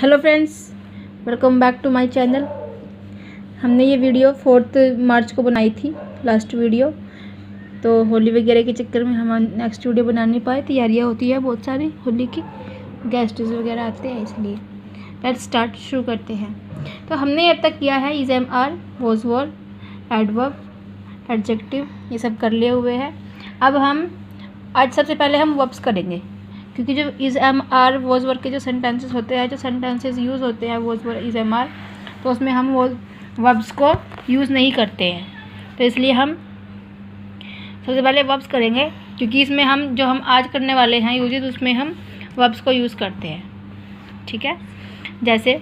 Hello friends, welcome back to my channel. हमने ये video 4 मार्च को बनाई थी, लास्ट वीडियो। तो होली वगैरह के चक्कर में हम नेक्स्ट वीडियो बना नहीं पाए। तैयारियाँ होती है बहुत सारी होली की, गेस्ट्स वगैरह आते हैं, इसलिए लेट्स स्टार्ट, शुरू करते हैं। तो हमने अब तक किया है is am are, was were, adverb, adjective, ये सब कर लिए हुए हैं। अब हम आज सबसे पहले हम वर्ब्स करेंगे, क्योंकि जो is am are was were के जो सेंटेंसेस होते हैं, जो सेंटेंसेस यूज़ होते हैं was were is am are, तो उसमें हम वो वर्ब्स को यूज़ नहीं करते हैं। तो इसलिए हम सबसे पहले वर्ब्स करेंगे, क्योंकि इसमें हम आज करने वाले हैं यूज, उसमें हम वर्ब्स को यूज़ करते हैं। ठीक है, जैसे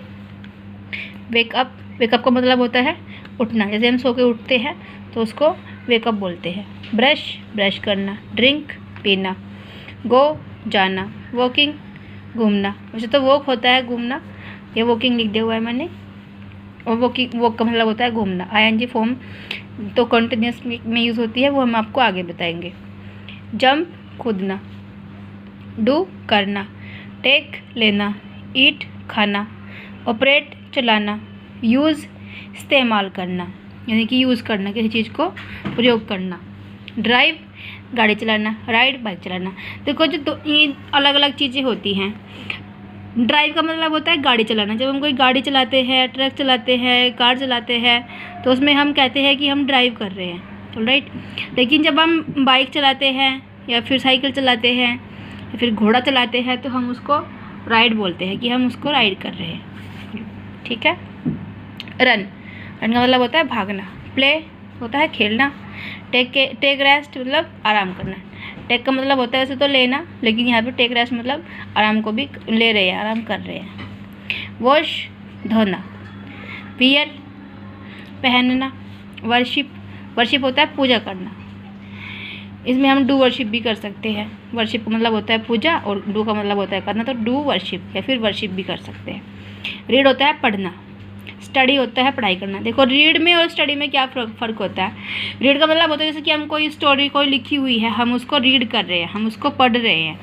वेकअप, वेकअप का मतलब होता है उठना। जैसे हम सो के उठते हैं तो उसको वेकअप बोलते हैं। ब्रश, ब्रश करना। ड्रिंक, पीना। गो, जाना। वॉकिंग, घूमना। वैसे तो वॉक होता है घूमना, ये वॉकिंग लिख दिया हुआ है मैंने। और वॉकिंग, वॉक का मतलब होता है घूमना। आईएनजी फॉर्म तो कंटिन्यूस में यूज़ होती है, वो हम आपको आगे बताएंगे। जंप, कूदना। डू, करना। टेक, लेना। ईट, खाना। ऑपरेट, चलाना। यूज़, इस्तेमाल करना, यानी कि यूज़ करना, किसी चीज़ को प्रयोग करना। ड्राइव, गाड़ी चलाना। राइड, बाइक चलाना। देखो, जो ये अलग अलग चीज़ें होती हैं। ड्राइव का मतलब होता है गाड़ी चलाना। जब हम कोई गाड़ी चलाते हैं, ट्रक चलाते हैं, कार चलाते हैं, तो उसमें हम कहते हैं कि हम ड्राइव कर रहे हैं, तो राइट। लेकिन जब हम बाइक चलाते हैं या फिर साइकिल चलाते हैं या फिर घोड़ा चलाते हैं, तो हम उसको राइड बोलते हैं, कि हम उसको राइड कर रहे हैं। ठीक है। रन, रन का मतलब होता है भागना। प्ले होता है खेलना। टेक रेस्ट मतलब आराम करना। टेक का मतलब होता है वैसे तो लेना, लेकिन यहाँ पे टेक रेस्ट मतलब आराम को भी ले रहे हैं, आराम कर रहे हैं। वॉश, धोना। वियर, पहनना। वर्शिप, वर्शिप होता है पूजा करना। इसमें हम डू वर्शिप भी कर सकते हैं। वर्शिप का मतलब होता है पूजा और डू का मतलब होता है करना, तो डू वर्शिप या फिर वर्शिप भी कर सकते हैं। रीड होता है पढ़ना। स्टडी होता है पढ़ाई करना। देखो, रीड में और स्टडी में क्या फ़र्क होता है। रीड का मतलब होता है जैसे कि हम कोई स्टोरी कोई लिखी हुई है, हम उसको रीड कर रहे हैं, हम उसको पढ़ रहे हैं।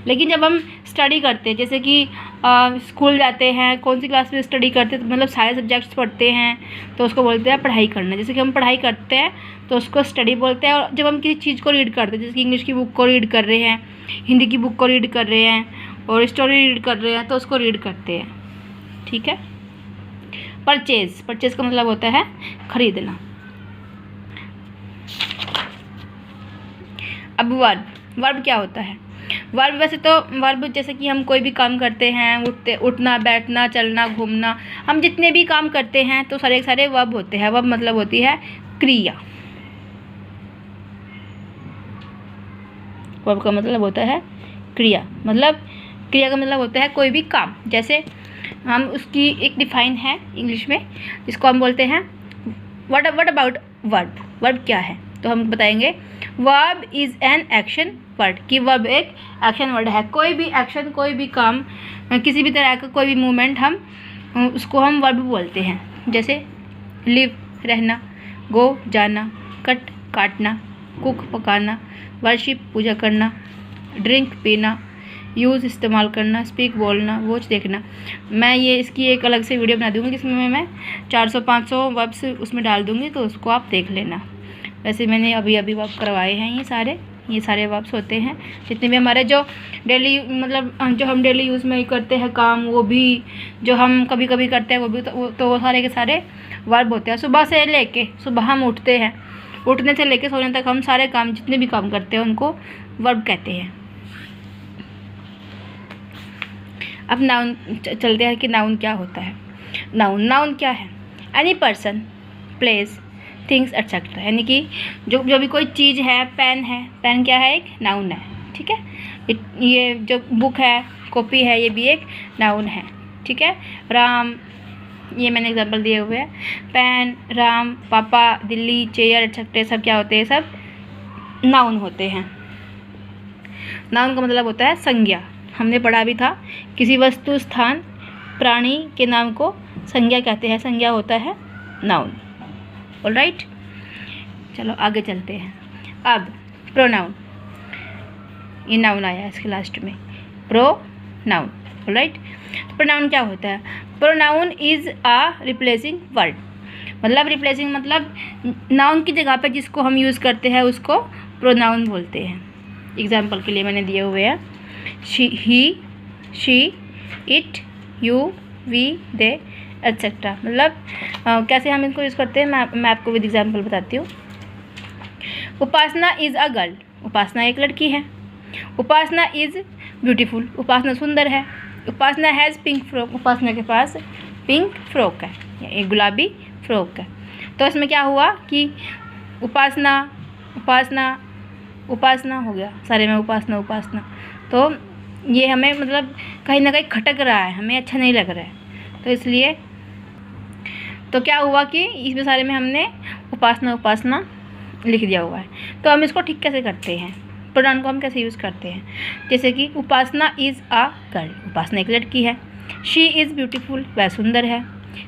लेकिन जब हम स्टडी करते हैं, जैसे कि स्कूल जाते हैं, कौन सी क्लास में स्टडी करते हैं, तो मतलब सारे सब्जेक्ट्स पढ़ते हैं, तो उसको बोलते हैं पढ़ाई करना। जैसे कि हम पढ़ाई करते हैं तो उसको स्टडी बोलते हैं। और जब हम किसी चीज़ को रीड करते हैं, जैसे कि इंग्लिश की बुक को रीड कर रहे हैं, हिंदी की बुक को रीड कर रहे हैं और स्टोरी रीड कर रहे हैं, तो उसको रीड करते हैं। ठीक है। परचेज, परचेज का मतलब होता है खरीदना। अब वर्ब, वर्ब क्या होता है। वर्ब वैसे तो वर्ब जैसे कि हम कोई भी काम करते हैं, उठना, बैठना, चलना, घूमना, हम जितने भी काम करते हैं तो सारे सारे वर्ब होते हैं। वर्ब मतलब होती है क्रिया। वर्ब का मतलब होता है क्रिया, मतलब क्रिया का मतलब होता है कोई भी काम। जैसे हम उसकी एक डिफाइन है इंग्लिश में, जिसको हम बोलते हैं व्हाट अबाउट वर्ब। वर्ब क्या है, तो हम बताएंगे verb is an action word, कि वर्ब एक एक्शन वर्ड है। कोई भी एक्शन, कोई भी काम, किसी भी तरह का कोई भी मूवमेंट, हम उसको हम वर्ब बोलते हैं। जैसे लिव, रहना। गो, जाना। कट, काटना। कुक, पकाना। वर्शिप, पूजा करना। ड्रिंक, पीना। यूज़, इस्तेमाल करना। स्पीक, बोलना। वॉच, देखना। मैं ये इसकी एक अलग से वीडियो बना दूँगी, जिसमें मैं 400-500 वर्ब्स उसमें डाल दूँगी, तो उसको आप देख लेना। वैसे मैंने अभी वर्ब करवाए हैं, ये सारे वर्ब्स होते हैं जितने भी हमारे जो डेली, मतलब जो हम डेली यूज़ में करते हैं काम, वो भी जो हम कभी कभी करते हैं, वो भी तो वो सारे के सारे वर्ब होते हैं। सुबह से लेके, सुबह हम उठते हैं, उठने से लेके सोने तक हम सारे काम, जितने भी काम करते हैं, उनको वर्ब कहते हैं। अब नाउन चलते हैं कि नाउन क्या होता है। नाउन क्या है। Any person, place, things etcetera, यानी कि जो भी कोई चीज़ है। पेन है, पेन क्या है, एक नाउन है। ठीक है। ये जो बुक है, कॉपी है, ये भी एक नाउन है। ठीक है। राम, ये मैंने एग्जांपल दिए हुए हैं। पेन, राम, पापा, दिल्ली, चेयर एटसेट्रा, सब क्या होते हैं, सब नाउन होते हैं। नाउन का मतलब होता है संज्ञा। हमने पढ़ा भी था, किसी वस्तु, स्थान, प्राणी के नाम को संज्ञा कहते हैं। संज्ञा होता है नाउन। ऑलराइट, चलो आगे चलते हैं। अब प्रोनाउन, ये नाउन आया है इसके लास्ट में, प्रोनाउन। ऑलराइट, तो प्रोनाउन क्या होता है? Pronoun is a replacing word, मतलब रिप्लेसिंग मतलब नाउन की जगह पे जिसको हम यूज़ करते हैं उसको प्रोनाउन बोलते हैं। एग्जाम्पल के लिए मैंने दिए हुए हैं he, she, it, you, we, they etcetera. मतलब कैसे हम इनको यूज़ करते हैं मैं आपको विद एग्जाम्पल बताती हूँ। उपासना इज़ अ गर्ल, उपासना एक लड़की है। उपासना इज़ ब्यूटीफुल, उपासना सुंदर है। उपासना हैज़ पिंक फ्रॉक, उपासना के पास पिंक फ्रॉक है, एक गुलाबी फ्रॉक है। तो इसमें क्या हुआ कि उपासना उपासना उपासना हो गया सारे में, उपासना उपासना। तो ये हमें मतलब कहीं ना कहीं खटक रहा है, हमें अच्छा नहीं लग रहा है। तो इसलिए तो क्या हुआ कि इसमें सारे में हमने उपासना उपासना लिख दिया हुआ है। तो हम इसको ठीक कैसे करते हैं, प्रोनाउन को हम कैसे यूज़ करते हैं? जैसे कि उपासना इज़ अ गर्ल, उपासना एक लड़की है। शी इज़ ब्यूटीफुल, वह सुंदर है।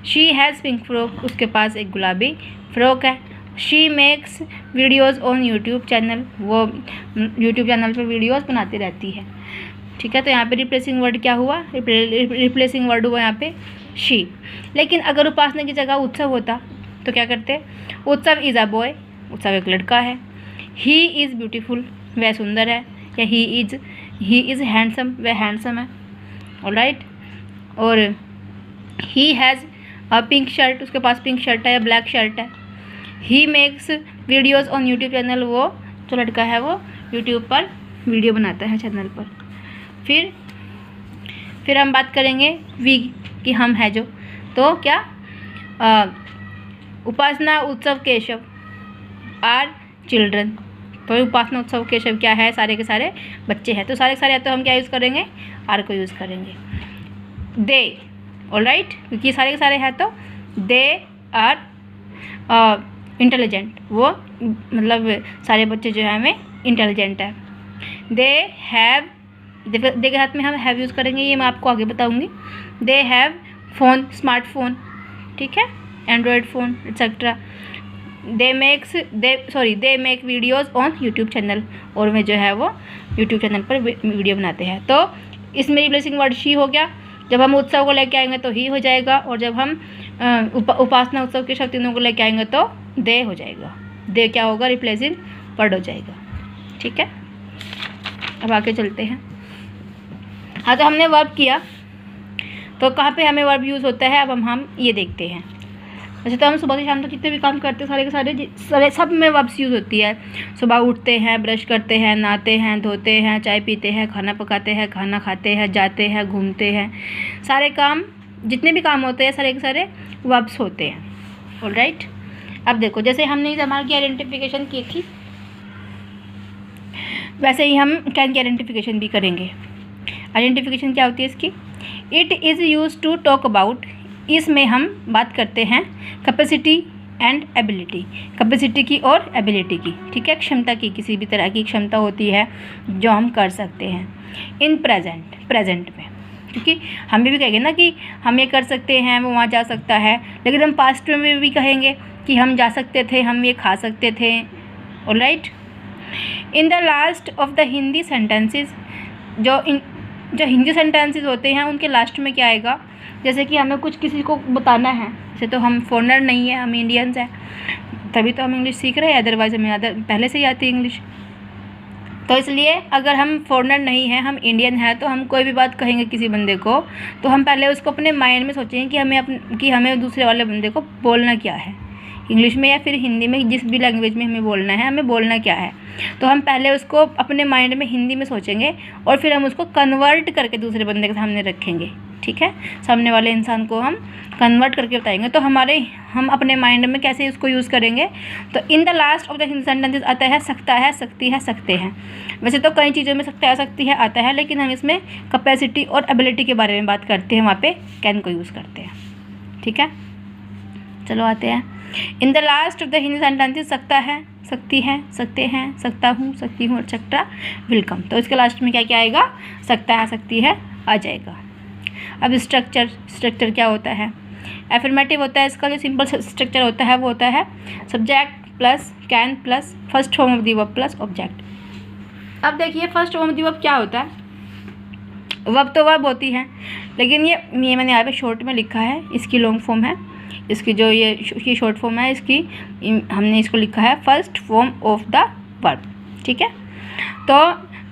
शी हैज़ पिंक फ्रॉक, उसके पास एक गुलाबी फ्रॉक है। She makes videos on YouTube channel, वो यूट्यूब चैनल पर वीडियोज़ बनाती रहती है। ठीक है, तो यहाँ पे रिप्लेसिंग वर्ड क्या हुआ? रिप्लेसिंग वर्ड हुआ यहाँ पे शी। लेकिन अगर उपासना की जगह उत्सव होता तो क्या करते? उत्सव इज़ अ बॉय, उत्सव एक लड़का है। ही इज़ ब्यूटीफुल, वह सुंदर है। या ही इज़ हैंडसम, वह हैंडसम है। ऑलराइट। और he has a pink shirt, उसके पास पिंक शर्ट है या ब्लैक शर्ट है। He makes videos on YouTube channel, वो जो लड़का है वो यूट्यूब पर वीडियो बनाता है चैनल पर। फिर हम बात करेंगे वी कि हम है जो, तो क्या उपासना उत्सव केशव आर चिल्ड्रन। तो उपासना उत्सव केशव क्या है? सारे के सारे बच्चे हैं। तो सारे के सारे तो हम क्या यूज़ करेंगे? आर को यूज़ करेंगे। दे, ऑलराइट, क्योंकि सारे के सारे हैं तो दे आर इंटेलिजेंट, वो मतलब सारे बच्चे जो है हमें इंटेलिजेंट है। दे हैव, दे के साथ में हम हैव यूज़ करेंगे, ये मैं आपको आगे बताऊंगी। दे हैव फ़ोन, स्मार्टफोन, ठीक है, Android phone etcetera. They make videos on YouTube channel, और वे जो है वो यूट्यूब चैनल पर वीडियो बनाते हैं। तो इसमें रिप्लेसिंग वर्ड शी हो गया। जब हम उत्सव को लेके आएंगे तो ही हो जाएगा, और जब हम उपासना उत्सव के शब्द तीनों को लेके आएंगे तो दे हो जाएगा। दे क्या होगा? रिप्लेसिंग वर्ड हो जाएगा। ठीक है, अब आगे चलते हैं। हाँ, तो हमने वर्ब किया, तो कहाँ पे हमें वर्ब यूज़ होता है अब हम ये देखते हैं। वैसे तो हम सुबह से शाम तक जितने भी काम करते हैं सारे के सारे सब में वर्ब्स यूज़ होती है। सुबह उठते हैं, ब्रश करते हैं, नहाते हैं, धोते हैं, चाय पीते हैं, खाना पकाते हैं, खाना खाते हैं, जाते हैं, घूमते हैं, सारे काम जितने भी काम होते हैं सारे के सारे वर्ब्स होते हैं। ऑलराइट। अब देखो, जैसे हमने इस हमारे की आइडेंटिफिकेशन की थी वैसे ही हम कैन की आइडेंटिफिकेशन भी करेंगे। आइडेंटिफिकेशन क्या होती है इसकी? It is use to talk about, इसमें हम बात करते हैं कैपेसिटी एंड एबिलिटी, कैपेसिटी की और एबिलिटी की। ठीक है, क्षमता की, किसी भी तरह की क्षमता होती है जो हम कर सकते हैं। इन प्रेजेंट में, क्योंकि हम भी कहेंगे ना कि हम ये कर सकते हैं, वो वहाँ जा सकता है, लेकिन हम पास्ट में भी कहेंगे कि हम जा सकते थे, हम ये खा सकते थे। Alright. In the last of the Hindi sentences, जो हिंदी सेंटेंसेस होते हैं उनके लास्ट में क्या आएगा? जैसे कि हमें कुछ किसी को बताना है, जैसे तो हम फॉरेनर नहीं है, हम इंडियंस हैं, तभी तो हम इंग्लिश सीख रहे हैं, अदरवाइज हमें पहले से ही आती है इंग्लिश। तो इसलिए अगर हम फॉरेनर नहीं हैं, हम इंडियन हैं, तो हम कोई भी बात कहेंगे किसी बंदे को तो हम पहले उसको अपने माइंड में सोचेंगे कि हमें दूसरे वाले बंदे को बोलना क्या है, इंग्लिश में या फिर हिंदी में, जिस भी लैंग्वेज में हमें बोलना है, हमें बोलना क्या है। तो हम पहले उसको अपने माइंड में हिंदी में सोचेंगे और फिर हम उसको कन्वर्ट करके दूसरे बंदे के सामने रखेंगे। ठीक है, सामने वाले इंसान को हम कन्वर्ट करके बताएंगे। तो हम अपने माइंड में कैसे उसको यूज़ करेंगे? तो in the last of the Hindi sentences आता है सकता है, सकती है, सकते हैं। वैसे तो कई चीज़ों में सकता है, सकती है आता है, लेकिन हम इसमें कैपेसिटी और एबिलिटी के बारे में बात करते हैं, वहाँ पे कैन को यूज़ करते हैं। ठीक है, चलो आते हैं। In the last of the Hindi sentences सकता है, सकती है, सकते हैं, सकता हूँ, सकती हूँ एक्सेट्रा विल कम। तो इसके लास्ट में क्या क्या आएगा? सकता है, सकती है आ जाएगा। अब स्ट्रक्चर क्या होता है? एफर्मेटिव होता है इसका जो सिंपल स्ट्रक्चर होता है वो होता है subject plus can plus first form of the verb plus object. अब देखिए first form of the verb क्या होता है? वर्ब तो वर्ब होती है, लेकिन ये मैंने यहाँ पे शॉर्ट में लिखा है, इसकी लॉन्ग फॉर्म है, इसकी जो ये शॉर्ट फॉर्म है इसकी, हमने इसको लिखा है first form of the verb. ठीक है, तो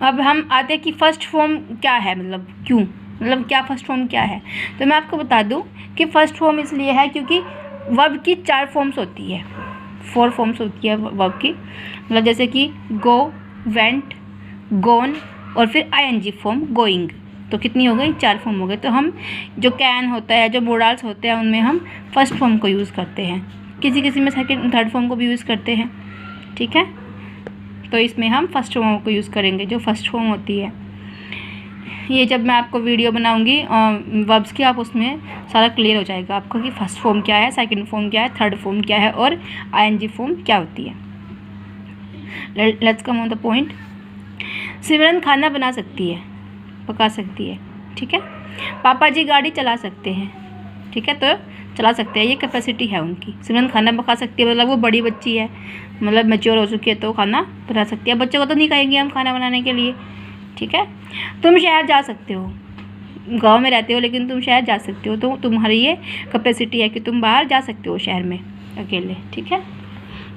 अब हम आते हैं कि फर्स्ट फॉर्म क्या है, मतलब क्यों, मतलब क्या फर्स्ट फॉर्म क्या है। तो मैं आपको बता दूं कि फर्स्ट फॉर्म इसलिए है क्योंकि वर्ब की 4 फॉर्म्स होती है, 4 फॉर्म्स होती है वर्ब की, मतलब जैसे कि गो, वेंट, गोन और फिर आईएनजी फॉर्म गोइंग। तो कितनी हो गई, 4 फॉर्म हो गए। तो हम जो कैन होता है, जो मोडाल्स होते हैं, उनमें हम फर्स्ट फॉर्म को यूज़ करते हैं, किसी में सेकंड थर्ड फॉर्म को भी यूज़ करते हैं। ठीक है, तो इसमें हम फर्स्ट फॉर्म को यूज़ करेंगे, जो फर्स्ट फॉर्म होती है। ये जब मैं आपको वीडियो बनाऊंगी वर्ब्स की, आप उसमें सारा क्लियर हो जाएगा आपको कि फर्स्ट फॉर्म क्या है, सेकंड फॉर्म क्या है, थर्ड फॉर्म क्या है और आईएनजी फॉर्म क्या होती है। Let's come on the point. Simran खाना बना सकती है, पका सकती है। ठीक है, पापा जी गाड़ी चला सकते हैं। ठीक है, तो चला सकते हैं, ये कैपेसिटी है उनकी। सिमरन खाना पका सकती है, मतलब वो बड़ी बच्ची है, मतलब मैच्योर हो चुकी है, तो खाना बना सकती है। बच्चों को तो नहीं कहेंगे हम खाना बनाने के लिए। ठीक है, तुम शहर जा सकते हो, गांव में रहते हो लेकिन तुम शहर जा सकते हो, तो तुम्हारी ये कैपेसिटी है कि तुम बाहर जा सकते हो शहर में अकेले। ठीक है,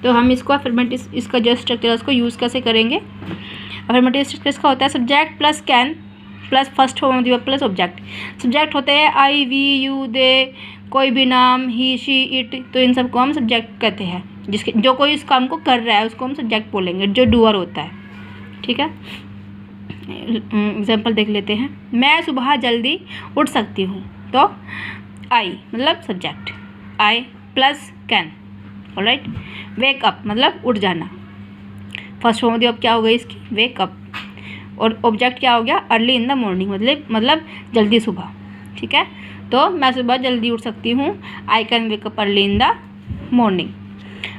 तो हम इसको अफर्मेटिव, इसका जो स्ट्रक्चर है उसको यूज़ कैसे करेंगे। अफर्मेटिव स्ट्रक्चर इसका होता है subject plus can plus first form of the verb plus object. Subject होते हैं आई, वी, यू, दे, कोई भी नाम, ही, शी, इट, तो इन सब को हम सब्जेक्ट कहते हैं। जिसके जो कोई इस काम को कर रहा है उसको हम सब्जेक्ट बोलेंगे, जो डूअर होता है। ठीक है, एग्जाम्पल देख लेते हैं। मैं सुबह जल्दी उठ सकती हूँ, तो आई मतलब subject, I plus can. Alright, wake up मतलब उठ जाना, first form of the verb क्या हो गई इसकी, वेक अप। और ऑब्जेक्ट क्या हो गया, अर्ली इन द मॉर्निंग, मतलब जल्दी सुबह। ठीक है, तो मैं सुबह जल्दी उठ सकती हूँ, I can wake up early in the morning.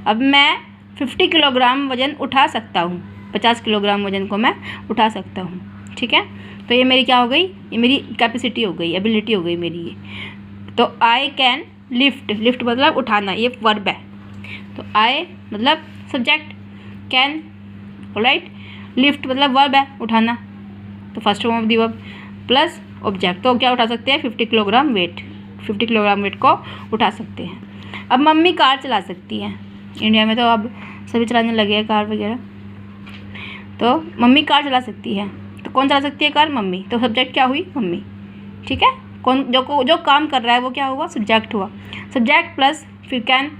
अब मैं 50 किलोग्राम वज़न उठा सकता हूँ, 50 किलोग्राम वज़न को मैं उठा सकता हूँ। ठीक है, तो ये मेरी क्या हो गई, ये मेरी कैपेसिटी हो गई, एबिलिटी हो गई मेरी ये। तो आई कैन लिफ्ट, लिफ्ट मतलब उठाना, ये वर्ब है। तो आई मतलब सब्जेक्ट, कैन, ऑलराइट, लिफ्ट मतलब वर्ब है, उठाना, तो first form of the verb plus object. तो क्या उठा सकते हैं, 50 किलोग्राम वेट, 50 किलोग्राम वेट को उठा सकते हैं। अब मम्मी कार चला सकती हैं, इंडिया में तो अब सभी चलाने लगे हैं कार वगैरह, तो मम्मी कार चला सकती है। तो कौन चला सकती है कार, मम्मी, तो सब्जेक्ट क्या हुई, मम्मी। ठीक है, कौन जो काम कर रहा है वो क्या हुआ, सब्जेक्ट हुआ। सब्जेक्ट प्लस फिर कैन,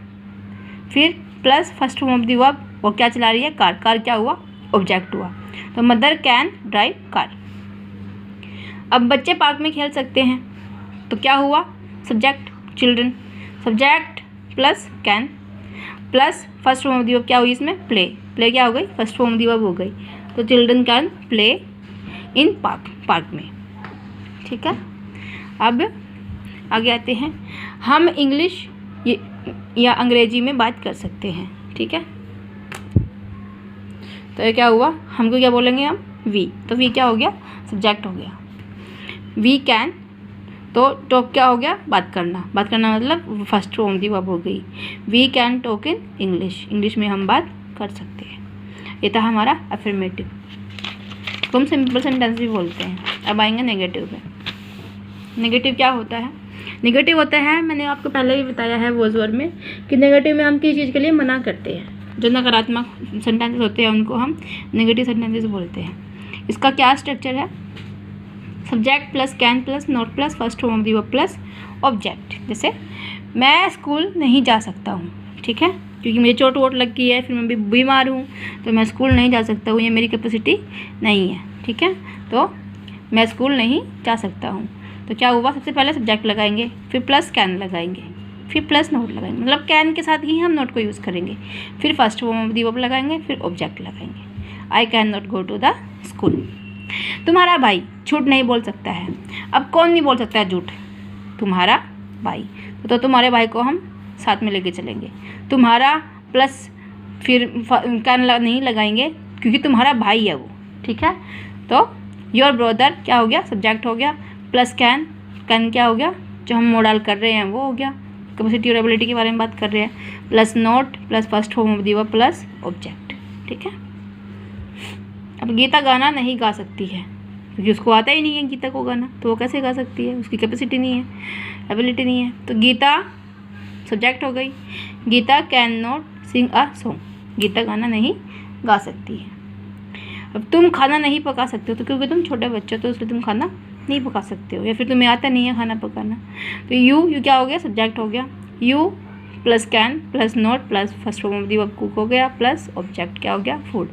फिर plus first form of the verb, वो क्या चला रही है, कार, कार क्या हुआ, ऑब्जेक्ट हुआ। तो मदर कैन ड्राइव कार। अब बच्चे पार्क में खेल सकते हैं, तो क्या हुआ, subject, children, subject plus can plus first form of the verb क्या हुई इसमें, प्ले, प्ले क्या हो गई, first form of the verb हो गई। तो children can play in park, park में। ठीक है, अब आगे आते हैं। हम इंग्लिश या अंग्रेजी में बात कर सकते हैं। ठीक है, तो ये क्या हुआ, हमको क्या बोलेंगे हम, वी, तो वी क्या हो गया, सब्जेक्ट हो गया। वी कैन, तो टॉक क्या हो गया, बात करना, बात करना मतलब फर्स्ट फॉर्म दी वर्ब हो गई। We can talk in English, English में हम बात कर सकते हैं। ये था हमारा अफर्मेटिव, तो हम सिंपल सेंटेंस भी बोलते हैं। अब आएंगे नेगेटिव पे। नेगेटिव क्या होता है, नेगेटिव होता है, मैंने आपको पहले भी बताया है वॉज वर्ब में, कि नेगेटिव में हम किसी चीज़ के लिए मना करते हैं। जो नकारात्मक सेंटेंसेस होते हैं उनको हम नेगेटिव सेंटेंसेस बोलते हैं। इसका क्या स्ट्रक्चर है, subject plus can plus not plus first form of the verb plus object. जैसे मैं स्कूल नहीं जा सकता हूँ, ठीक है, क्योंकि मुझे चोट वोट लग गई है, फिर मैं भी बीमार हूँ, तो मैं स्कूल नहीं जा सकता हूँ, ये मेरी कैपेसिटी नहीं है। ठीक है, तो मैं स्कूल नहीं जा सकता हूँ, तो क्या हुआ, सबसे पहले सब्जेक्ट लगाएंगे, फिर प्लस कैन लगाएंगे, फिर प्लस नोट लगाएंगे, मतलब कैन के साथ ही हम नोट को यूज़ करेंगे, फिर first form of the verb लगाएंगे, फिर ऑब्जेक्ट लगाएंगे। I can not go to the school. तुम्हारा भाई झूठ नहीं बोल सकता है। अब कौन नहीं बोल सकता है झूठ, तुम्हारा भाई, तो तुम्हारे भाई को हम साथ में लेके चलेंगे। तुम्हारा प्लस फिर कैन नहीं लगाएंगे क्योंकि तुम्हारा भाई है वो। ठीक है, तो योर ब्रदर क्या हो गया, सब्जेक्ट हो गया, प्लस कैन, कैन क्या हो गया, जो हम मॉडल कर रहे हैं वो हो गया, कैपेसिटी और एबिलिटी के बारे में बात कर रहे हैं, plus not plus first form of the verb plus object. ठीक है, अब गीता गाना नहीं गा सकती है, क्योंकि उसको आता ही नहीं है गीता को गाना, तो वो कैसे गा सकती है, उसकी कैपेसिटी नहीं है, एबिलिटी नहीं है। तो गीता सब्जेक्ट हो गई, Geeta can not sing a song, Geeta गाना नहीं गा सकती है। अब तुम खाना नहीं पका सकते हो, तो क्योंकि तुम छोटे बच्चे हो तो इसलिए तुम खाना नहीं पका सकते हो, या फिर तुम्हें आता नहीं है खाना पकाना। तो यू क्या हो गया, सब्जेक्ट हो गया, you plus can plus not plus first form of the verb cook हो गया, प्लस ऑब्जेक्ट क्या हो गया, food.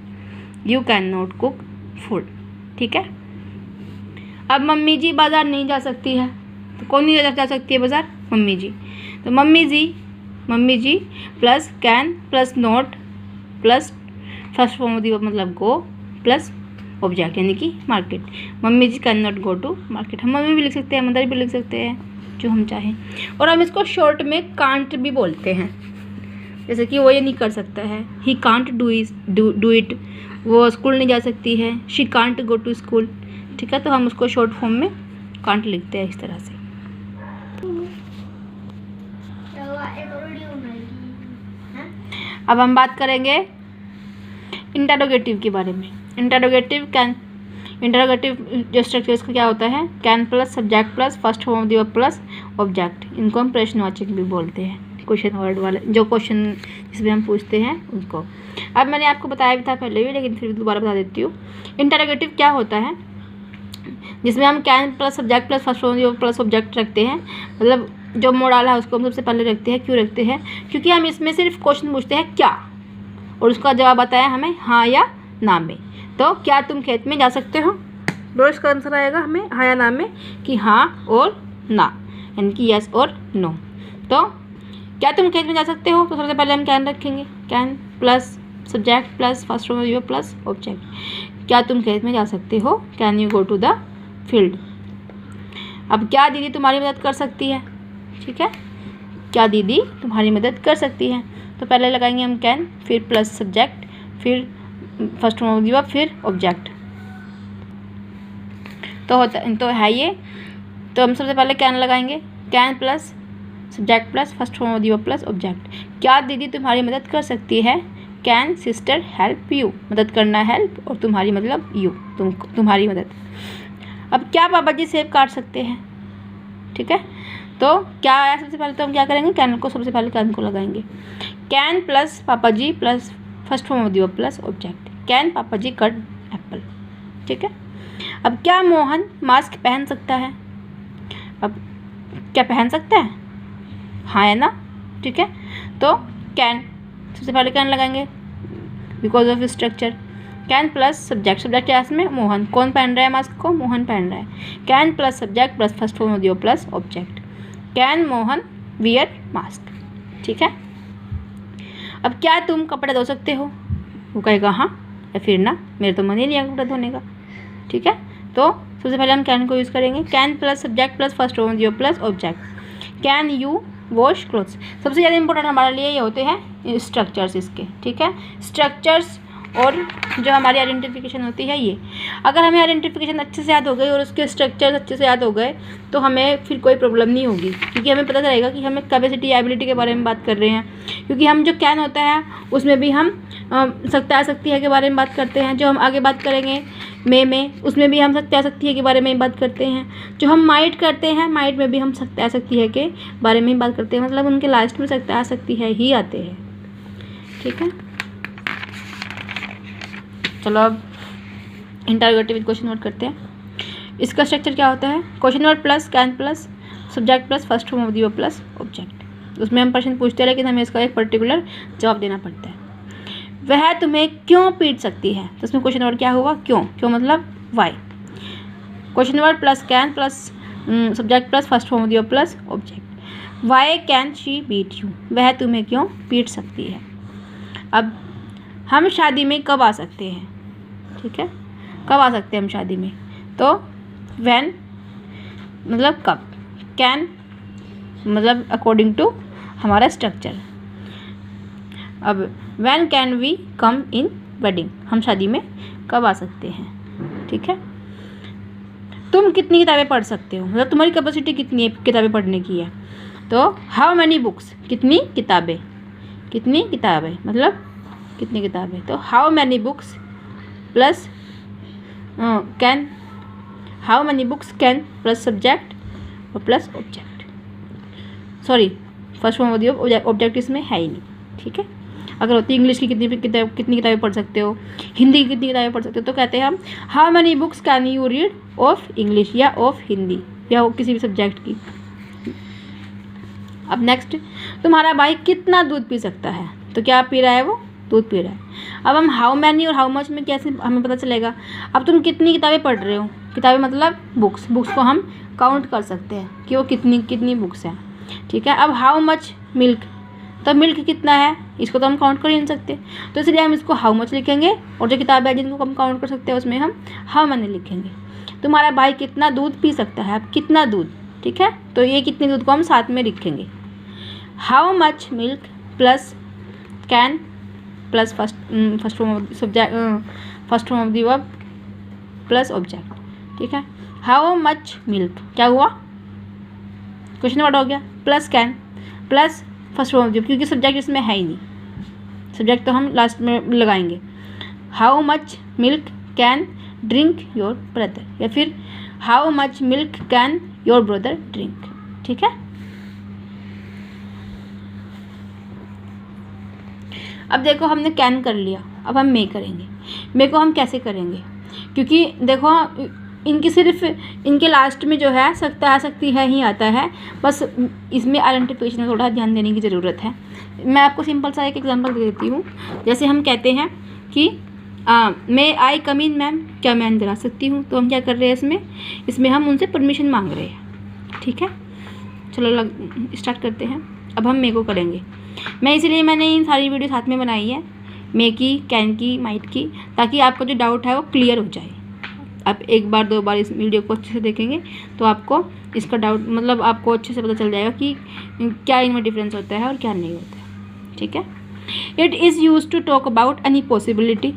You can not cook food, ठीक है। अब मम्मी जी बाज़ार नहीं जा सकती है, तो कौन नहीं जा सकती है बाज़ार, मम्मी जी। तो mummy ji plus can plus not plus first form of the verb मतलब गो प्लस ऑब्जेक्ट यानी कि market. Mummy ji can not go to market. हम मम्मी भी लिख सकते हैं, मदर भी लिख सकते हैं, जो हम चाहें। और हम इसको शॉर्ट में कांट भी बोलते हैं, जैसे कि वो ये नहीं कर सकता है, ही कांट डू इट, वो स्कूल नहीं जा सकती है, she can't go to school, ठीक है। तो हम उसको शॉर्ट फॉर्म में कांट लिखते हैं इस तरह से। अब हम बात करेंगे इंटरोगेटिव के बारे में। इंटरोगेटिव जो स्ट्रक्चर इसका क्या होता है, can plus subject plus first form of the verb plus object. इनको हम प्रश्नवाचक भी बोलते हैं, क्वेश्चन वर्ड वाले जो क्वेश्चन जिसमें हम पूछते हैं उनको। अब मैंने आपको बताया भी था पहले भी, लेकिन फिर दोबारा बता देती हूँ। इंटरोगेटिव क्या होता है, जिसमें हम can plus subject plus first form of the verb plus object रखते हैं, मतलब जो मोडाला है उसको हम सबसे पहले रखते हैं। क्यों रखते हैं, क्योंकि हम इसमें सिर्फ क्वेश्चन पूछते हैं क्या, और उसका जवाब आता है हमें हाँ या ना में। तो क्या तुम खेत में जा सकते हो, तो इसका आंसर आएगा हमें हाँ या ना में, कि हाँ और ना, यानी कि यस और नो। तो क्या तुम खेत में जा सकते हो, तो सबसे पहले हम कैन रखेंगे, can plus subject plus first form of the verb plus object. क्या तुम खेत में जा सकते हो, can you go to the field. अब क्या दीदी तुम्हारी मदद कर सकती है, ठीक है, क्या दीदी तुम्हारी मदद कर सकती है। तो पहले लगाएंगे हम कैन, फिर प्लस सब्जेक्ट, फिर first form of the verb, फिर ऑब्जेक्ट। तो है ये। तो हम सबसे पहले कैन लगाएंगे, can plus subject plus first form of the verb plus object. क्या दीदी तुम्हारी मदद कर सकती है, कैन सिस्टर हेल्प यू, मदद करना हेल्प, और तुम्हारी मतलब यू, तुम्हारी मदद। अब क्या पापा जी सेब काट सकते हैं, ठीक है। तो क्या आया सबसे पहले, तो हम क्या करेंगे, कैन को सबसे पहले कैन को लगाएंगे, कैन प्लस पापा ji plus first form of the verb plus object. Can पापा जी कट एप्पल, ठीक है। अब क्या मोहन मास्क पहन सकता है, अब क्या पहन सकता है, हाँ या ना, ठीक है। तो कैन सबसे पहले कैन लगाएंगे because of structure. Can plus subject, subject क्या है इसमें, मोहन। कौन पहन रहा है मास्क को, मोहन पहन रहा है। Can plus subject plus first form of the verb plus object. Can Mohan wear mask, ठीक है। अब क्या तुम कपड़े धो सकते हो, वो कहेगा हाँ या फिर ना, मेरे तो मन ही नहीं है कपड़े धोने का, ठीक है। तो सबसे पहले हम कैन को यूज़ करेंगे, can plus subject plus first form of the verb plus object. Can you wash clothes. सबसे ज़्यादा इंपॉर्टेंट हमारे लिए ये होते हैं स्ट्रक्चर्स इसके, ठीक है। स्ट्रक्चर्स और जो हमारी आइडेंटिफिकेशन होती है ये, अगर हमें आइडेंटिफिकेशन अच्छे से याद हो गई और उसके स्ट्रक्चर्स अच्छे से याद हो गए तो हमें फिर कोई प्रॉब्लम नहीं होगी, क्योंकि हमें पता चलेगा कि हमें कैपेसिटी एबिलिटी के बारे में बात कर रहे हैं। क्योंकि हम जो कैन होता है उसमें भी हम सकता शक्ति है के बारे में बात करते हैं, जो हम आगे बात करेंगे में उसमें भी हम सकता शक्ति है के बारे में बात करते हैं। जो हम माइट करते हैं, माइट में भी हम सकता शक्ति है के बारे में बात करते हैं, मतलब उनके लास्ट में सकता शक्ति है ही आते हैं, ठीक है। चलो अब इंटरोगेटिव विद क्वेश्चन वर्ड करते हैं। इसका स्ट्रक्चर क्या होता है, question word plus can plus subject plus first form of the verb plus object. उसमें हम प्रश्न पूछते हैं लेकिन हमें इसका एक पर्टिकुलर जवाब देना पड़ता है। वह तुम्हें क्यों पीट सकती है, तो इसमें क्वेश्चन वर्ड क्या हुआ, क्यों मतलब why. Question word plus can plus subject plus first form of the verb plus object. Why can she beat you, वह तुम्हें क्यों पीट सकती है। अब हम शादी में कब आ सकते हैं, ठीक है, कब आ सकते हैं हम शादी में, तो व्हेन मतलब कब, कैन मतलब अकॉर्डिंग टू हमारा स्ट्रक्चर। अब when can we come in wedding, हम शादी में कब आ सकते हैं, ठीक है। तुम कितनी किताबें पढ़ सकते हो, मतलब तुम्हारी कैपेसिटी कितनी है किताबें पढ़ने की है। तो हाउ मैनी बुक्स, कितनी किताबें मतलब कितनी किताबें। तो how many books plus can how many books can plus subject और plus object. Sorry, first form of the object इसमें है ही नहीं, ठीक है। अगर होती इंग्लिश की कितनी किताबें पढ़ सकते हो, हिंदी की कितनी किताबें पढ़ सकते हो, तो कहते हैं हम how many books can you read of English या ऑफ हिंदी या किसी भी सब्जेक्ट की। अब नेक्स्ट, तुम्हारा भाई कितना दूध पी सकता है, तो क्या पी रहा है, वो दूध पी रहा है। अब हम हाउ मैनी और हाउ मच में कैसे हमें पता चलेगा। अब तुम कितनी किताबें पढ़ रहे हो, किताबें मतलब बुक्स को हम काउंट कर सकते हैं कि वो कितनी बुक्स हैं, ठीक है। अब हाउ मच मिल्क, तो मिल्क कितना है, इसको तो हम काउंट कर ही नहीं सकते, तो इसलिए हम इसको हाउ मच लिखेंगे, और जो किताबें हैं जिनको हम काउंट कर सकते हैं उसमें हम हाउ मैनी लिखेंगे। तुम्हारा भाई कितना दूध पी सकता है, अब कितना दूध, ठीक है, तो ये कितने दूध को हम साथ में लिखेंगे। How much milk plus can plus first form of subject, first form of the verb plus object, ठीक है। हाउ मच मिल्क क्या हुआ, क्वेश्चन वर्ड हो गया, plus can plus first form of दी, क्योंकि सब्जेक्ट इसमें है ही नहीं, सब्जेक्ट तो हम लास्ट में लगाएंगे। How much milk can drink your brother, या फिर how much milk can your brother drink, ठीक है। अब देखो हमने कैन कर लिया, अब हम मे करेंगे। मे को हम कैसे करेंगे, क्योंकि देखो इनकी सिर्फ इनके लास्ट में जो है सकता है सकती है ही आता है, बस इसमें आइडेंटिफिकेशन में थोड़ा ध्यान देने की ज़रूरत है। मैं आपको सिंपल सा एक एग्जांपल दे देती हूँ। जैसे हम कहते हैं कि मे आई कम इन मैम, क्या मैं अंदर आ सकती हूँ, तो हम क्या कर रहे हैं इसमें हम उनसे परमिशन मांग रहे हैं, ठीक है। चलो स्टार्ट करते हैं। अब हम मे को करेंगे। मैं इसीलिए मैंने इन सारी वीडियो साथ में बनाई है, मे की, कैन की, माइट की, ताकि आपका जो डाउट है वो क्लियर हो जाए। आप एक बार दो बार इस वीडियो को अच्छे से देखेंगे तो आपको इसका डाउट मतलब आपको अच्छे से पता चल जाएगा कि क्या इनमें डिफरेंस होता है और क्या नहीं होता है, ठीक है। It is use to talk about any possibility,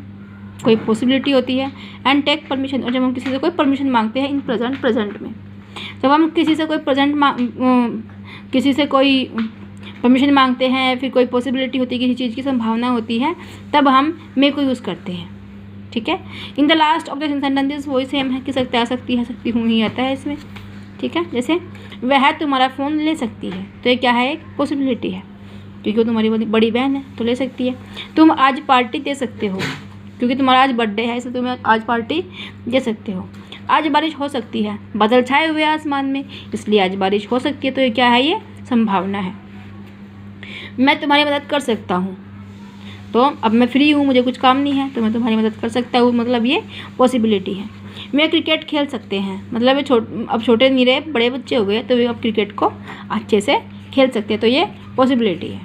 कोई पॉसिबिलिटी होती है, एंड टेक परमिशन, और जब हम किसी से कोई परमिशन मांगते हैं इन प्रेजेंट में, जब हम किसी से कोई परमिशन मांगते हैं, फिर कोई पॉसिबिलिटी होती है, किसी चीज़ की संभावना होती है, तब हम मे को यूज़ करते हैं, ठीक है। In the last of the sentences वही सेम है कि सकता है, सकती हूँ ही आता है इसमें, ठीक है। जैसे वह तुम्हारा फ़ोन ले सकती है, तो ये क्या है, एक पॉसिबिलिटी है, क्योंकि वो तुम्हारी बड़ी बहन है तो ले सकती है। तुम आज पार्टी दे सकते हो, क्योंकि तुम्हारा आज बर्थडे है इसलिए तुम्हें आज पार्टी दे सकते हो। आज बारिश हो सकती है, बादल छाए हुए आसमान में, इसलिए आज बारिश हो सकती है, तो ये क्या है, ये संभावना है। मैं तुम्हारी मदद कर सकता हूँ, तो अब मैं फ्री हूँ, मुझे कुछ काम नहीं है, तो मैं तुम्हारी मदद कर सकता हूँ, मतलब ये पॉसिबिलिटी है। मैं क्रिकेट खेल सकते हैं, मतलब ये अब छोटे नहीं रहे, बड़े बच्चे हो गए, तो वे अब क्रिकेट को अच्छे से खेल सकते हैं, तो ये पॉसिबिलिटी है।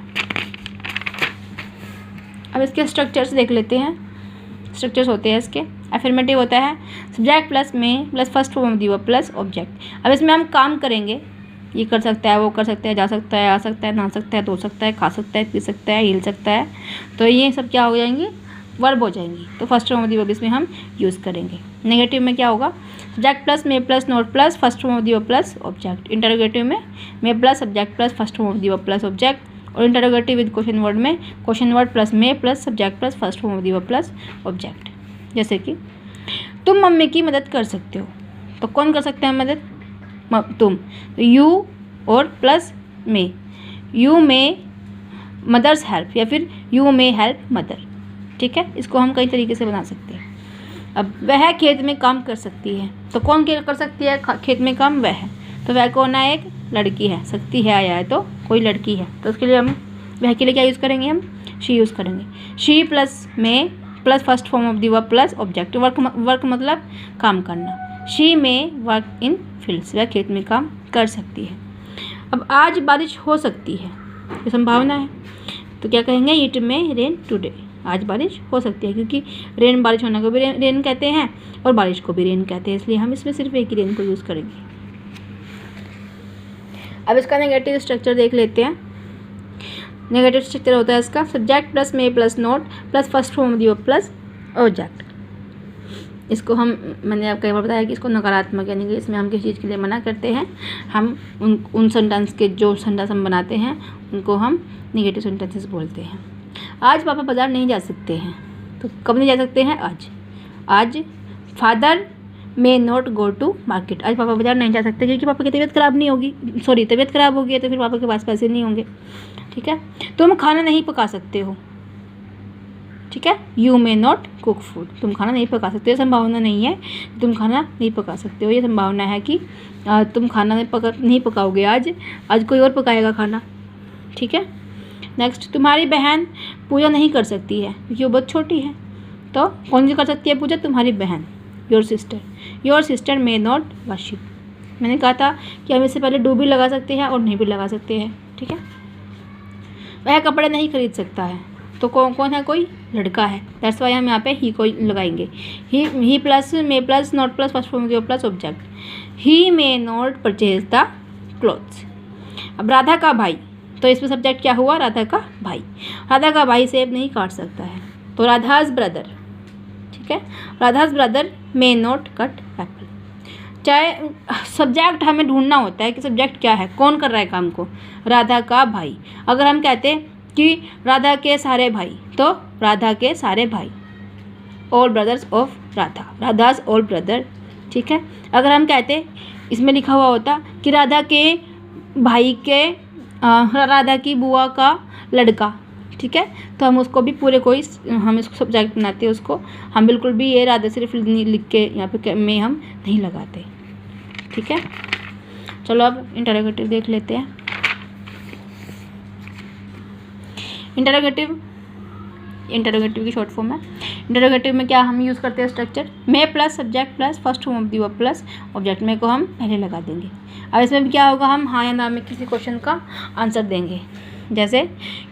अब इसके स्ट्रक्चर्स देख लेते हैं। स्ट्रक्चर्स होते हैं इसके, अफर्मेटिव होता है subject plus may plus first form of the verb plus object. अब इसमें हम काम करेंगे, ये कर सकता है, वो कर सकता है, जा सकता है, आ सकता है, नहा सकता है, धो सकता है, खा सकता है, पी सकता है, हिल सकता है, तो ये सब क्या हो जाएंगी, वर्ब हो जाएंगी। तो first form of the verb इसमें हम यूज़ करेंगे। नेगेटिव में क्या होगा, subject plus may plus not plus first form of the verb plus object. Interrogative may plus subject plus first form of the verb plus object. और interrogative with question word में question word plus may plus subject plus first form of the verb plus object. जैसे कि तुम mummy की मदद कर सकते हो, तो कौन कर सकते हैं मदद, तुम, तो यू और प्लस में, यू में मदर्स हेल्प, या फिर यू में हेल्प मदर, ठीक है। इसको हम कई तरीके से बना सकते हैं। अब वह खेत में काम कर सकती है, तो कौन कर सकती है खेत में काम, वह, तो वह कौन है, एक लड़की है, सकती है आया है तो कोई लड़की है, तो उसके लिए हम वह के लिए क्या यूज़ करेंगे, हम शी यूज़ करेंगे। She plus may plus first form of the verb plus object. Work मतलब काम करना। शी में वर्क इन फील्ड्स, वह खेत में काम कर सकती है। अब आज बारिश हो सकती है, ये संभावना है, तो क्या कहेंगे, इट में रेन टुडे, आज बारिश हो सकती है, क्योंकि रेन बारिश होने को भी रेन कहते हैं और बारिश को भी रेन कहते हैं, इसलिए हम इसमें सिर्फ एक ही रेन को यूज़ करेंगे। अब इसका नेगेटिव स्ट्रक्चर देख लेते हैं। नेगेटिव स्ट्रक्चर होता है इसका subject plus may plus not plus first form of the verb plus object. इसको मैंने आपको कई बार बताया कि इसको नकारात्मक यानी कि इसमें हम किसी चीज़ के लिए मना करते हैं, हम उन सेंटेंस के जो सेंटेंस हम बनाते हैं उनको हम नेगेटिव सेंटेंसेस बोलते हैं। आज पापा बाज़ार नहीं जा सकते हैं, तो कब नहीं जा सकते हैं, आज। आज father may not go to market. आज पापा बाजार नहीं जा सकते क्योंकि पापा की तबीयत ख़राब नहीं होगी, सॉरी तबीयत ख़राब होगी तो फिर पापा के पास पैसे नहीं होंगे। ठीक है, तुम खाना नहीं पका सकते हो। ठीक है, you may not cook food, तुम खाना नहीं पका सकते हो, संभावना नहीं है तुम खाना नहीं पका सकते हो, ये संभावना है कि तुम खाना नहीं पकाओगे, आज कोई और पकाएगा खाना। ठीक है, नेक्स्ट, तुम्हारी बहन पूजा नहीं कर सकती है क्योंकि वो बहुत छोटी है, तो कौन सी कर सकती है पूजा? तुम्हारी बहन, your sister may not worship. मैंने कहा था कि हम इससे पहले डू भी लगा सकते हैं और नहीं भी लगा सकते हैं। ठीक है, वह कपड़े नहीं खरीद सकता है, तो कौन है? कोई लड़का है, दैट्स वाई हम यहाँ पे ही को लगाएंगे। He plus may plus not plus first form plus object, he may not purchase the clothes. अब राधा का भाई, तो इसमें सब्जेक्ट क्या हुआ? राधा का भाई। राधा का भाई सेब नहीं काट सकता है, तो राधाज ब्रदर। ठीक है, Radha's brother may not cut apple. चाहे सब्जेक्ट हमें ढूंढना होता है कि सब्जेक्ट क्या है, कौन कर रहा है काम को? राधा का भाई। अगर हम कहते हैं कि राधा के सारे भाई, तो राधा के सारे भाई, all brothers of Radha, Radha's all brother. ठीक है, अगर हम कहते इसमें लिखा हुआ होता कि राधा के भाई के राधा की बुआ का लड़का, ठीक है, तो हम उसको भी पूरे कोई हम इसको सब्जेक्ट बनाते हैं उसको, हम बिल्कुल भी ये राधा सिर्फ लिख के यहाँ पे में हम नहीं लगाते। ठीक है, चलो अब इंटरोगेटिव देख लेते हैं। इंटरोगेटिव की शॉर्ट फॉर्म है। इंटरोगेटिव में क्या हम यूज़ करते हैं? Structure may plus subject plus first form of the verb plus object में को हम पहले लगा देंगे। अब इसमें भी क्या होगा? हम हाँ या ना में किसी क्वेश्चन का आंसर देंगे। जैसे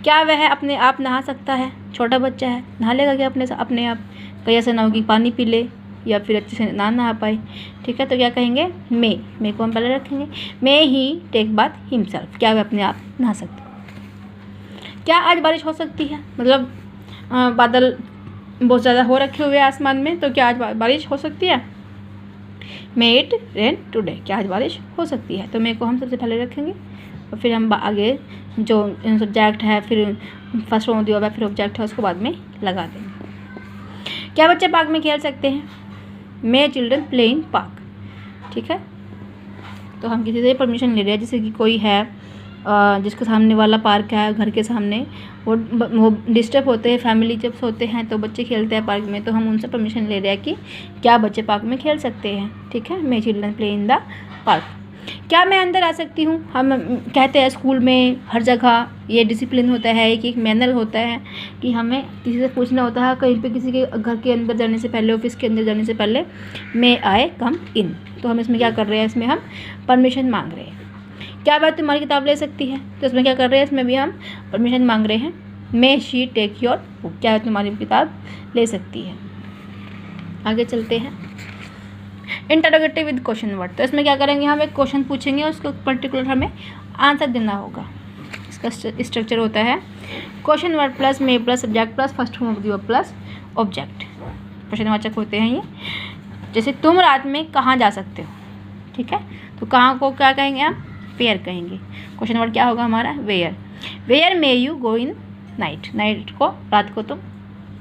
क्या वह अपने आप नहा सकता है? छोटा बच्चा है, नहा लेगा क्या अपने आप? कहीं ऐसा ना हो कि पानी पी ले या फिर अच्छे से ना नहा पाए। ठीक है, तो क्या कहेंगे? मे को हम पहले रखेंगे। मे ही टेक बाथ हिमसेल्फ, क्या वह अपने आप नहा सकता है? क्या आज बारिश हो सकती है? मतलब बादल बहुत ज़्यादा हो रखे हुए आसमान में, तो क्या आज बारिश हो सकती है? मे इट रेन टुडे, क्या आज बारिश हो सकती है? तो मे को हम सबसे पहले रखेंगे और फिर हम आगे जो सब्जेक्ट है, फिर फर्स्ट फॉर्म दिया हुआ है, फिर ऑब्जेक्ट है, उसको बाद में लगा देंगे। क्या बच्चे पार्क में खेल सकते हैं? मे चिल्ड्रन प्ले इन पार्क। ठीक है, तो हम किसी से परमिशन ले रहे हैं, जैसे कि कोई है जिसके सामने वाला पार्क है घर के सामने, वो डिस्टर्ब होते हैं, फैमिली जब सोते हैं तो बच्चे खेलते हैं पार्क में, तो हम उनसे परमिशन ले रहे हैं कि क्या बच्चे पार्क में खेल सकते हैं। ठीक है, may children play in the park. क्या मैं अंदर आ सकती हूँ? हम कहते हैं स्कूल में हर जगह ये डिसिप्लिन होता है, एक मैनर होता है कि हमें किसी से पूछना होता है, कहीं पे किसी के घर के अंदर जाने से पहले, ऑफिस के अंदर जाने से पहले, मे आई कम इन। तो हम इसमें क्या कर रहे हैं? इसमें हम परमिशन मांग रहे हैं। क्या बात तुम्हारी किताब ले सकती है? तो इसमें क्या कर रहे हैं? इसमें भी हम परमिशन मांग रहे हैं। मे शी टेक योर बुक, क्या तुम्हारी किताब ले सकती है? आगे चलते हैं। इंटरोगेटिव विद क्वेश्चन वर्ड, तो इसमें क्या करेंगे? हम एक क्वेश्चन पूछेंगे, उसको पर्टिकुलर हमें आंसर देना होगा। इसका स्ट्रक्चर होता है question word plus may plus subject plus first form of the verb plus object. प्रश्नवाचक होते हैं ये। जैसे तुम रात में कहाँ जा सकते हो? ठीक है, तो कहाँ को क्या कहेंगे हम? वेयर कहेंगे। क्वेश्चन वर्ड क्या होगा हमारा? Where. Where may you go in night, night को, रात को तुम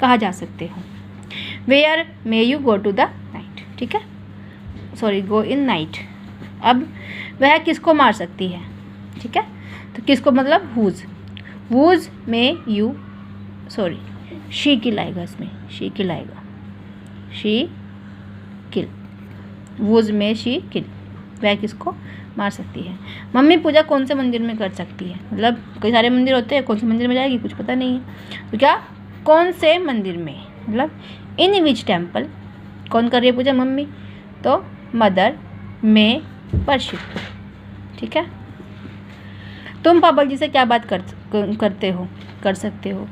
कहाँ जा सकते हो? Where may you go to the night. ठीक है, सॉरी गो इन नाइट। अब वह किसको मार सकती है? ठीक है, तो किसको मतलब वूज में यू, सॉरी शी किल आएगा इसमें, शी किल आएगा, शी किल, वूज में शी किल, वह किसको मार सकती है? मम्मी पूजा कौन से मंदिर में कर सकती है? मतलब कई सारे मंदिर होते हैं, कौन से मंदिर में जाएगी कुछ पता नहीं है, तो क्या कौन से मंदिर में, मतलब इन विच टेम्पल। कौन कर रही है पूजा? मम्मी, तो मदर में वर्शिप। ठीक है, तुम पापा जी से क्या बात कर सकते हो?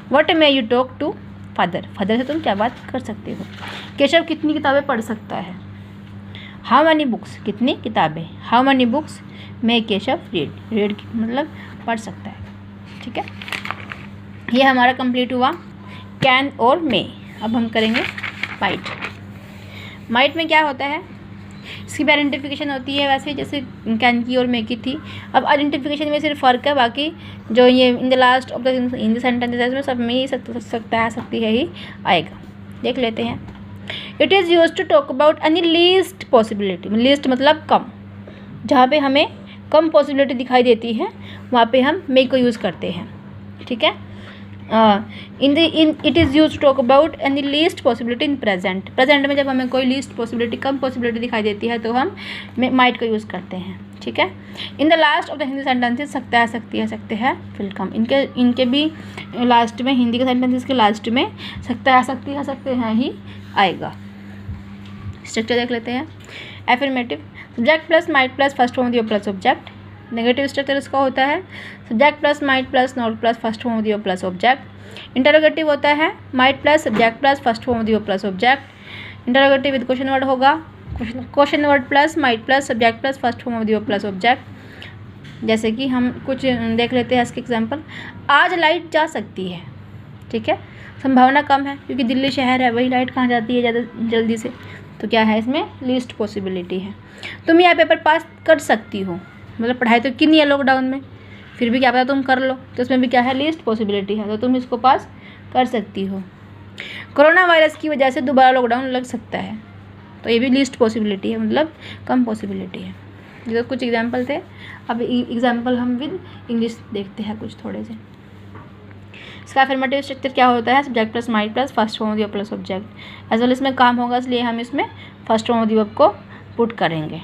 What may you talk to father, father से तुम क्या बात कर सकते हो? केशव कितनी किताबें पढ़ सकता है? हाउ मैनी बुक्स, कितनी किताबें। How many books may Keshav read, read मतलब पढ़ सकता है। ठीक है, ये हमारा कंप्लीट हुआ कैन और मे। अब हम करेंगे माइट। माइट में क्या होता है? इसकी भी आइडेंटिफिकेशन होती है वैसे जैसे कैन की और मे की थी। अब आइडेंटिफिकेशन में सिर्फ फ़र्क है, बाकी जो ये in the last of the in the sentence में सब में ही सकता है सकती है ही आएगा। देख लेते हैं। It is use to talk about any least possibility, least मतलब कम, जहाँ पे हमें कम पॉसिबिलिटी दिखाई देती है वहाँ पे हम मे को यूज़ करते हैं, ठीक है। In it is use to talk about any least possibility in present, present में जब हमें कोई लीस्ट पॉसिबिलिटी, कम पॉसिबिलिटी दिखाई देती है तो हम माइट का यूज़ करते हैं, ठीक है। In the last of the Hindi sentences सकता है, सकती है, सकते हैं विल कम, इनके भी लास्ट में, हिंदी के सेंटेंसेस के लास्ट में सकता है, सकती है, सकते हैं ही आएगा। स्ट्रक्चर देख लेते हैं। Affirmative, subject plus might plus first form दियो प्लस ऑब्जेक्ट। नेगेटिव स्ट्रक्चर इसका होता है subject plus might plus not plus first form दियो प्लस ऑब्जेक्ट। इंटरोगेटिव होता है might plus subject plus first form दियो plus object. Interrogative with question word होगा, question word plus might plus subject plus first form दियो plus object. जैसे कि हम कुछ देख लेते हैं इसके एग्जाम्पल। आज लाइट जा सकती है, ठीक है, संभावना कम है क्योंकि दिल्ली शहर है, वही लाइट कहाँ जाती है ज़्यादा जल्दी से, तो क्या है इसमें लीस्ट पॉसिबिलिटी है। तुम यह पेपर पास कर सकती हो, मतलब पढ़ाई तो की नहीं है लॉकडाउन में, फिर भी क्या पता तुम कर लो, तो इसमें भी क्या है लीस्ट पॉसिबिलिटी है, तो तुम इसको पास कर सकती हो। कोरोना वायरस की वजह से दोबारा लॉकडाउन लग सकता है, तो ये भी लीस्ट पॉसिबिलिटी है, मतलब कम पॉसिबिलिटी है। ये तो कुछ एग्जाम्पल थे। अब एग्जाम्पल हम विद इंग्लिश देखते हैं कुछ थोड़े से। इसका अफर्मेटिव स्ट्रक्चर क्या होता है, subject plus might plus first form of the verb plus object. As well इसमें काम होगा, इसलिए हम इसमें first form of the verb को पुट करेंगे।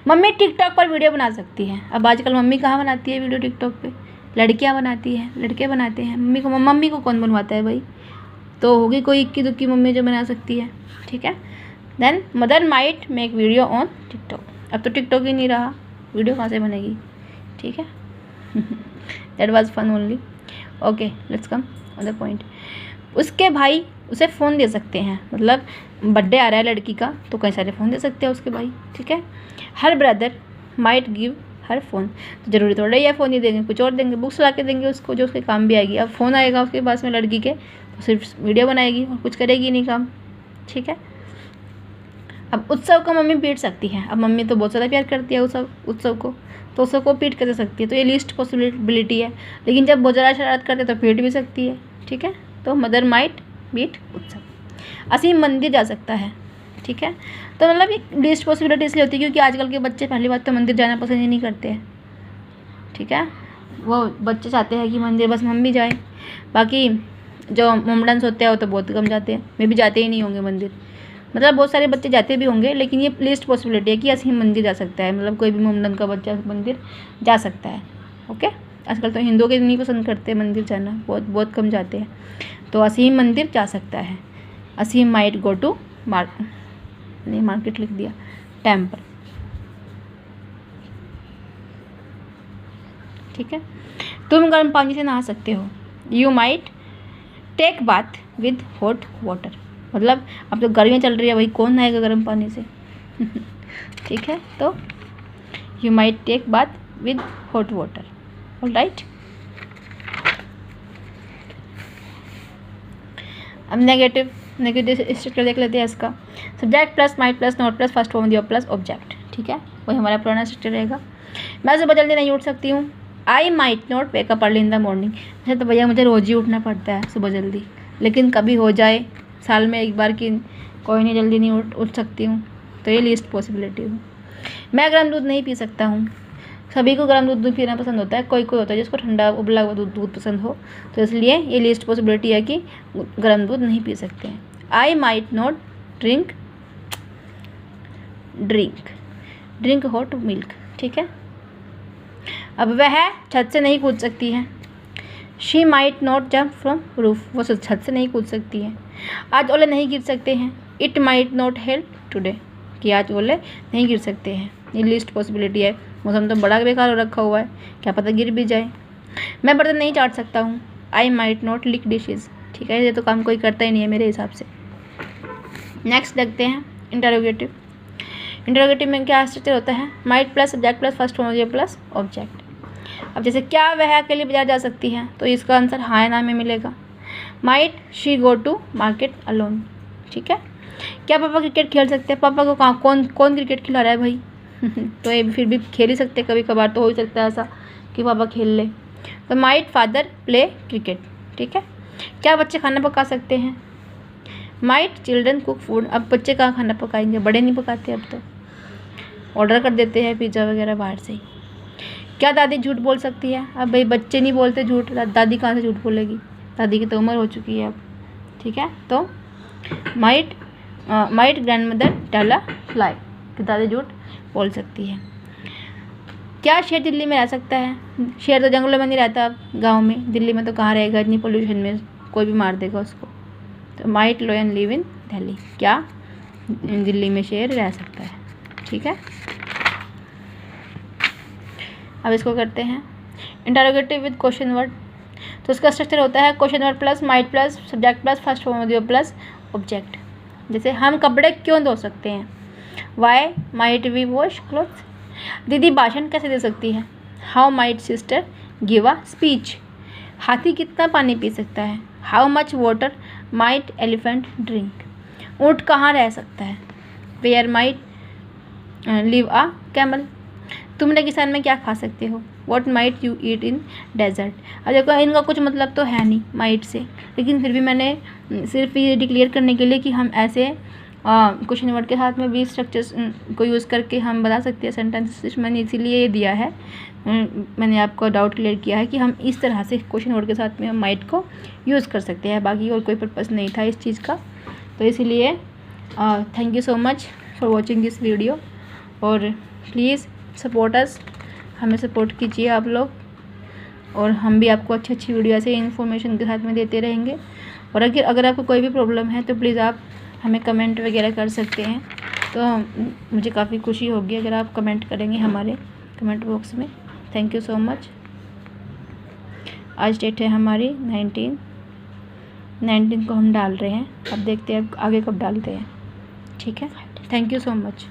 मम्मी टिकटॉक पर वीडियो बना सकती है। अब आजकल मम्मी कहाँ बनाती है वीडियो टिकटॉक पे, लड़कियाँ बनाती हैं, लड़के बनाते हैं। मम्मी को कौन बनवाता है भाई, तो होगी कोई इक्की दुक्की मम्मी जो बना सकती है, ठीक है। Then mother might make video on TikTok. अब तो टिकटॉक ही नहीं रहा, वीडियो कहाँ से बनेगी, ठीक है। That was fun only. Okay, let's come on the point. उसके भाई उसे फ़ोन दे सकते हैं, मतलब बर्थडे आ रहा है लड़की का, तो कई सारे फ़ोन दे सकते हैं उसके भाई, ठीक है। Her brother might give her phone, तो ज़रूरी थोड़ा ही फ़ोन ही देंगे, कुछ और देंगे, बुक्स ला के देंगे उसको जो उसके काम भी आएगी। अब फ़ोन आएगा उसके पास में लड़की के, तो सिर्फ वीडियो बनाएगी और कुछ करेगी नहीं काम, ठीक है। अब उत्सव को मम्मी पीट सकती है। अब मम्मी तो बहुत ज़्यादा प्यार करती है उत्सव को, तो उत्सव को पीट कर सकती है, तो ये लीस्ट पॉसिबिलिटी है। लेकिन जब बहुत ज़्यादा शरारत करते तो पीट भी सकती है, ठीक है। तो मदर माइट बीट उत्सव। असीम मंदिर जा सकता है, ठीक है। तो मतलब एक लीस्ट पॉसिबिलिटी इसलिए होती है क्योंकि आजकल के बच्चे पहली बात तो मंदिर जाना पसंद ही नहीं करते हैं, ठीक है। वो बच्चे चाहते हैं कि मंदिर बस मम्मी जाए, बाकी जो मोमडन्स होते हैं वो तो बहुत कम जाते हैं, मे भी जाते ही नहीं होंगे मंदिर, मतलब बहुत सारे बच्चे जाते भी होंगे, लेकिन ये लीस्ट पॉसिबिलिटी है कि असीम मंदिर जा सकता है, मतलब कोई भी मोमडन का बच्चा मंदिर जा सकता है, ओके। आजकल तो हिंदुओं के नहीं पसंद करते मंदिर जाना, बहुत कम जाते हैं, तो असीम मंदिर जा सकता है। असीम माइट गो टू मार्केट लिख दिया, टेम्पल, ठीक है। तुम गर्म पानी से नहा सकते हो। You might take bath with hot water, मतलब अब तो गर्मियाँ चल रही है, भाई कौन नहाएगा गर्म पानी से, ठीक है। तो you might take bath with hot water, alright. अब नेगेटिव स्ट्रक्चर देख लेते हैं इसका। Subject plus might plus not plus first form दियो प्लस ऑब्जेक्ट, ठीक है, वही हमारा पुराना स्ट्रक्चर रहेगा। मैं सुबह जल्दी नहीं उठ सकती हूँ। I might not wake up early in the morning. अच्छा तो भैया मुझे रोज़ ही उठना पड़ता है सुबह जल्दी, लेकिन कभी हो जाए साल में एक बार की कोई नहीं, जल्दी नहीं उठ सकती हूँ, तो ये लीस्ट पॉसिबिलिटी हो। मैं गर्म दूध नहीं पी सकता हूँ। सभी को गर्म दूध पीना पसंद होता है, कोई होता है जिसको ठंडा उबला हुआ दूध पसंद हो, तो इसलिए ये लीस्ट पॉसिबिलिटी है कि गर्म दूध नहीं पी सकते हैं। आई might not drink hot milk, ठीक है। अब वह छत से नहीं कूद सकती है। She might not jump from roof, वो छत से नहीं कूद सकती है। आज ओले नहीं गिर सकते हैं। It might not help today, कि आज ओले नहीं गिर सकते हैं, ये लीस्ट पॉसिबिलिटी है। मौसम तो बड़ा बेकार हो रखा हुआ है, क्या पता गिर भी जाए। मैं बर्तन नहीं चाट सकता हूँ। I might not lick dishes, ठीक है, ये तो काम कोई करता ही नहीं है मेरे हिसाब से। नेक्स्ट देखते हैं इंटरोगेटिव। इंटरोगेटिव में क्या स्ट्रक्चर होता है, might plus subject plus first form plus object. अब जैसे क्या वह अकेले बाजार जा सकती है, तो इसका आंसर हाँ या ना में मिलेगा। Might she go to market alone, ठीक है। क्या पापा क्रिकेट खेल सकते हैं, पापा को कहाँ कौन क्रिकेट खिला रहा है भाई तो ये फिर भी खेल ही सकते, कभी कभार तो हो ही सकता है ऐसा कि पापा खेल ले। तो माइट फादर प्ले क्रिकेट, ठीक है। क्या बच्चे खाना पका सकते हैं। माइट चिल्ड्रन कुक फूड, अब बच्चे कहाँ खाना पकाएंगे, बड़े नहीं पकाते, अब तो ऑर्डर कर देते हैं पिज़्ज़ा वगैरह बाहर से ही। क्या दादी झूठ बोल सकती है? अब भाई बच्चे नहीं बोलते झूठ, दादी कहाँ से झूठ बोलेगी, दादी की तो उम्र हो चुकी है अब, ठीक है। तो might grandmother tell a lie, कि दादी झूठ बोल सकती है। क्या शेर दिल्ली में रह सकता है? शेर तो जंगलों में नहीं रहता, गांव में, दिल्ली में तो कहाँ रहेगा, इतनी पोल्यूशन में कोई भी मार देगा उसको। तो might lion live in Delhi, क्या दिल्ली में शेर रह सकता है, ठीक है। अब इसको करते हैं इंटरोगेटिव विद क्वेश्चन वर्ड। तो उसका स्ट्रक्चर होता है question word plus might plus subject plus first form of the plus object. जैसे हम कपड़े क्यों धो सकते हैं, why might we wash clothes. दीदी भाषण कैसे दे सकती है, how might sister give a speech. हाथी कितना पानी पी सकता है, how much water might elephant drink. ऊँट कहाँ रह सकता है, where might live a camel. तुम रेगिस्तान में क्या खा सकते हो, what might you eat in desert. अब देखो इनका कुछ मतलब तो है नहीं माइट से, लेकिन फिर भी मैंने सिर्फ ये डिक्लेयर करने के लिए कि हम ऐसे क्वेश्चन वर्ड के साथ में भी स्ट्रक्चर्स को यूज़ करके हम बता सकते हैं सेंटेंसेस, मैंने इसीलिए ये दिया है। मैंने आपको डाउट क्लियर किया है कि हम इस तरह से क्वेश्चन वर्ड के साथ में हम माइट को यूज़ कर सकते हैं, बाकी और कोई पर्पस नहीं था इस चीज़ का। तो इसीलिए thank you so much for watching this video, और प्लीज़ सपोर्ट अस, हमें सपोर्ट कीजिए आप लोग, और हम भी आपको अच्छी अच्छी वीडियो ऐसे इन्फॉर्मेशन के साथ में देते रहेंगे। और अगर आपको कोई भी प्रॉब्लम है तो प्लीज़ आप हमें कमेंट वगैरह कर सकते हैं, तो मुझे काफ़ी खुशी होगी अगर आप कमेंट करेंगे हमारे कमेंट बॉक्स में। Thank you so much. आज डेट है हमारी 19 को हम डाल रहे हैं, अब देखते हैं आगे कब डालते हैं, ठीक है। Thank you so much.